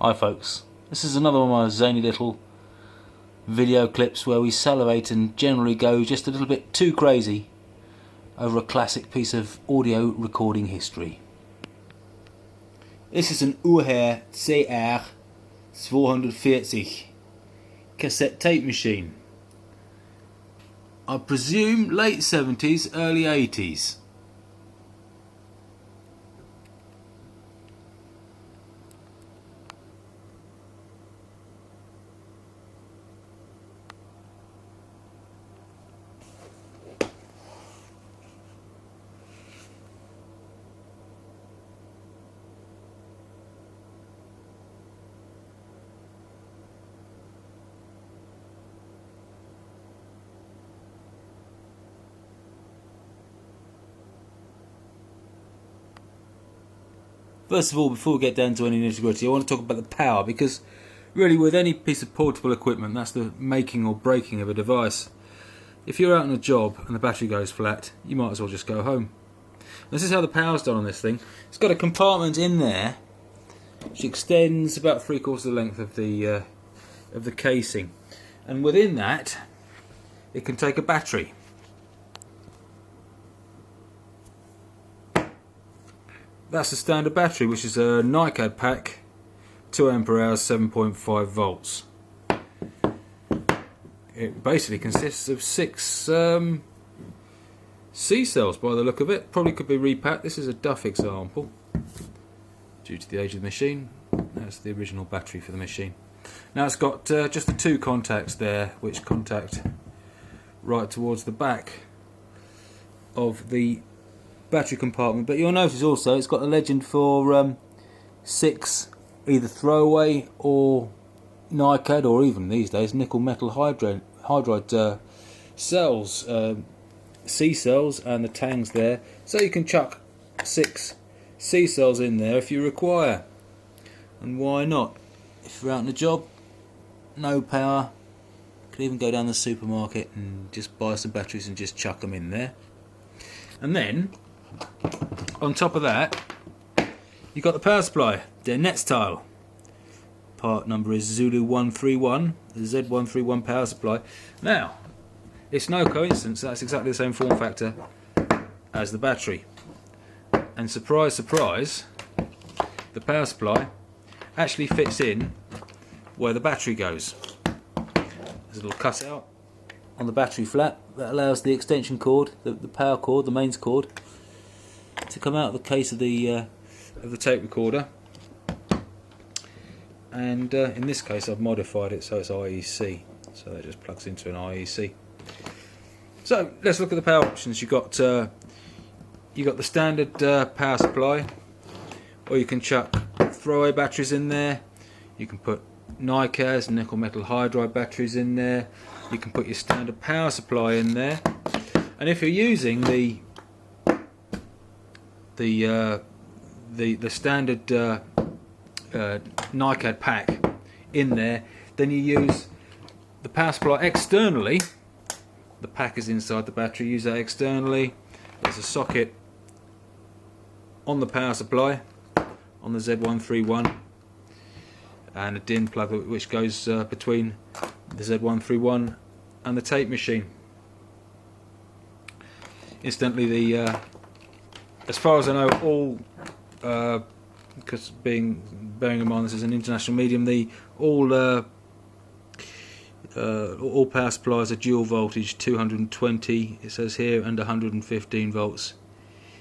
Hi folks, this is another one of my zany little video clips where we salivate and generally go just a little bit too crazy over a classic piece of audio recording history. This is an UHER CR-240 cassette tape machine. I presume late 70s, early 80s. First of all, before we get down to any nitty-gritty, I want to talk about the power, because really with any piece of portable equipment, that's the making or breaking of a device. If you're out on a job and the battery goes flat, you might as well just go home. This is how the power's done on this thing. It's got a compartment in there which extends about 3/4 the length of the casing, and within that it can take a battery. That's the standard battery, which is a NiCad pack, 2 ampere hours, 7.5 volts. It basically consists of 6 C cells by the look of it. Probably could be repacked. This is a Duff example, due to the age of the machine. That's the original battery for the machine. Now it's got just the 2 contacts there, which contact right towards the back of the battery compartment, but you'll notice also it's got the legend for 6 either throwaway or NiCad, or even these days nickel metal hydride cells, C cells, and the tangs there, so you can chuck 6 C cells in there if you require. And why not? If you're out on a job, no power, you could even go down the supermarket and just buy some batteries and just chuck them in there. And then on top of that, you've got the power supply, the next tile. Part number is Zulu 131, the Z131 power supply. Now, it's no coincidence that's exactly the same form factor as the battery. And surprise, surprise, the power supply actually fits in where the battery goes. There's a little cutout on the battery flap that allows the extension cord, the power cord, the mains cord, to come out of the case of the tape recorder. And in this case I've modified it so it's IEC, so that just plugs into an IEC. So let's look at the power options. You've got the standard power supply, or you can chuck throwaway batteries in there. You can put NiCads, nickel metal hydride batteries in there. You can put your standard power supply in there, and if you're using the standard NiCad pack in there, then you use the power supply externally. The pack is inside the battery, use that externally. There's a socket on the power supply on the Z131, and a DIN plug which goes between the Z131 and the tape machine. Incidentally, as far as I know, all because bearing in mind this is an international medium, all power supplies are dual voltage, 220 it says here, and 115 volts.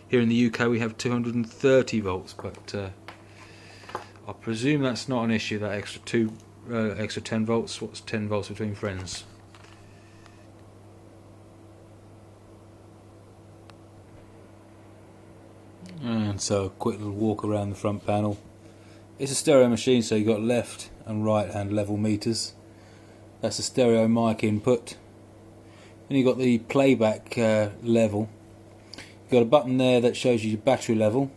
Here in the UK we have 230 volts, but I presume that's not an issue, that extra 10 volts. What's 10 volts between friends? And so a quick little walk around the front panel. It's a stereo machine, so you've got left and right hand level meters. That's a stereo mic input. Then you've got the playback level. You've got a button there that shows you your battery level.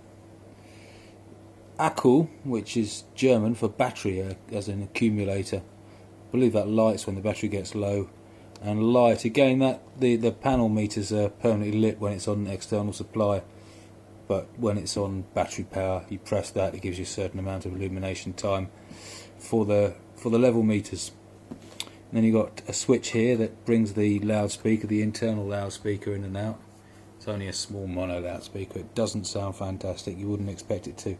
Akku, which is German for battery, as an accumulator. I believe that lights when the battery gets low. And light, again, that the panel meters are permanently lit when it's on an external supply. but when it's on battery power, you press that, it gives you a certain amount of illumination time for the level meters. And then you've got a switch here that brings the loudspeaker, the internal loudspeaker, in and out. It's only a small mono loudspeaker. It doesn't sound fantastic, you wouldn't expect it to.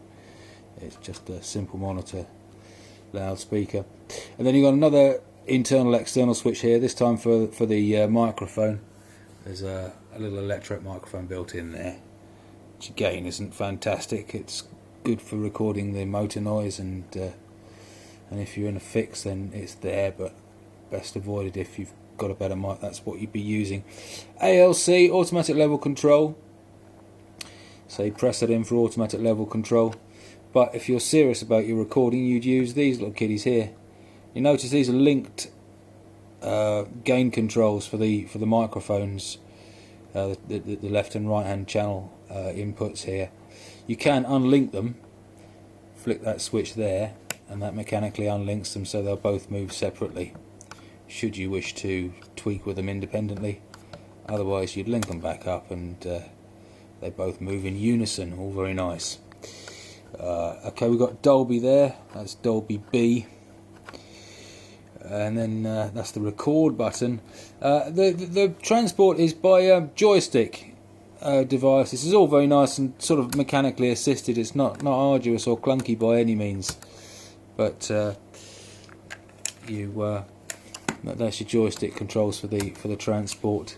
It's just a simple monitor loudspeaker. And then you've got another internal external switch here, this time for the microphone. There's a little electret microphone built in there, which again isn't fantastic. It's good for recording the motor noise, and if you're in a fix then it's there, but best avoided if you've got a better mic. That's what you'd be using. ALC, automatic level control. So you press it in for automatic level control. But if you're serious about your recording, you'd use these little kiddies here. You notice these are linked gain controls for the microphones, the left and right hand channel inputs here. You can unlink them. Flick that switch there, and that mechanically unlinks them, so they'll both move separately, should you wish to tweak with them independently. Otherwise you'd link them back up, and they both move in unison. All very nice. Okay, we've got Dolby there, that's Dolby B, and then that's the record button. The transport is by joystick device. This is all very nice and sort of mechanically assisted. It's not arduous or clunky by any means, but that's your joystick controls for the transport.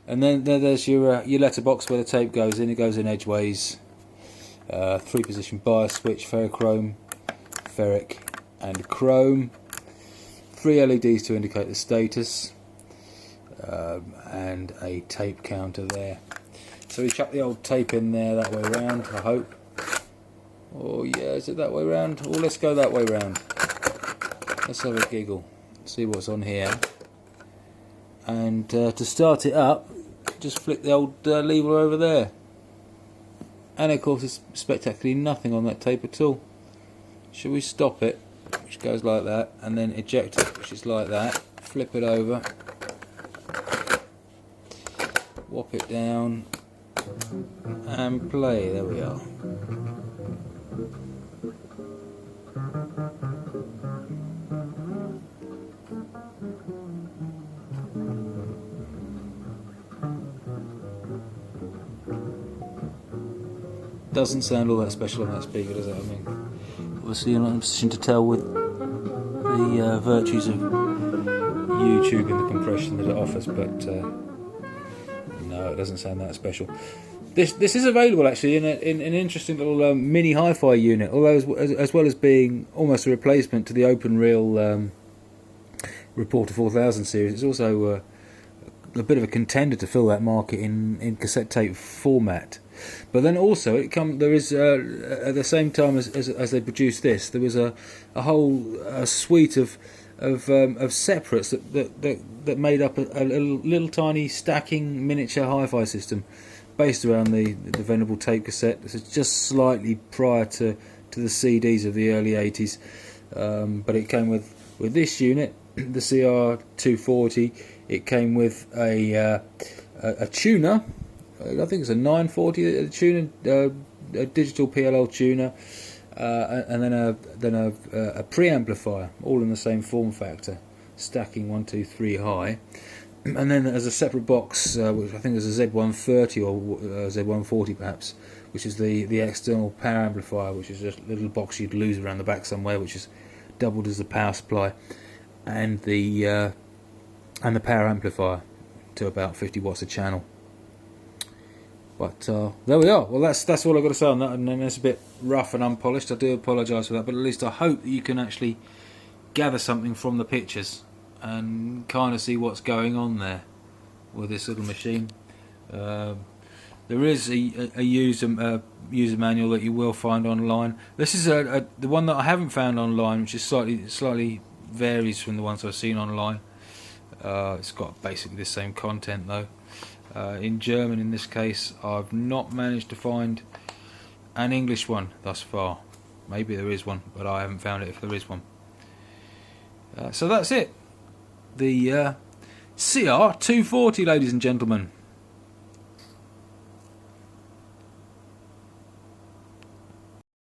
And then there's your letterbox where the tape goes in. It goes in edgeways. 3-position bias switch, ferrochrome, ferric and chrome. 3 LEDs to indicate the status, and a tape counter there. So we chuck the old tape in there that way round, I hope. Oh yeah, is it that way round? Oh, let's go that way round. Let's have a giggle, see what's on here. And to start it up, just flick the old lever over there. And of course there's spectacularly nothing on that tape at all. Should we stop it, which goes like that, and then eject it, which is like that, flip it over, whop it down, and play. There we are. Doesn't sound all that special on that speaker, does it? I mean, obviously you're not in a position to tell with the virtues of YouTube and the compression that it offers, but no, it doesn't sound that special. This is available actually in an interesting little mini hi-fi unit, although as well as being almost a replacement to the open reel Reporter 4000 series, it's also a bit of a contender to fill that market in cassette tape format. But then also there is at the same time as they produced this, there was a whole suite of separates that made up a little tiny stacking miniature hi-fi system based around the venerable tape cassette. This is just slightly prior to the CDs of the early 80s, but it came with this unit, the CR-240. It came with a tuner. I think it's a 940 tuner, a digital PLL tuner, and then a preamplifier, all in the same form factor, stacking 1, 2, 3 high. And then as a separate box, which I think is a Z130 or Z140 perhaps, which is the external power amplifier, which is just a little box you'd lose around the back somewhere, which is doubled as the power supply, and the power amplifier to about 50 watts a channel. But there we are. Well, that's all I've got to say on that, and then it's a bit rough and unpolished. I do apologise for that, but at least I hope that you can actually gather something from the pictures and kind of see what's going on there with this little machine. There is a user manual that you will find online. This is the one that I haven't found online, which is slightly varies from the ones I've seen online. It's got basically the same content though. In German in this case. I've not managed to find an English one thus far. Maybe there is one, but I haven't found it if there is one. So that's it. The CR-240, ladies and gentlemen.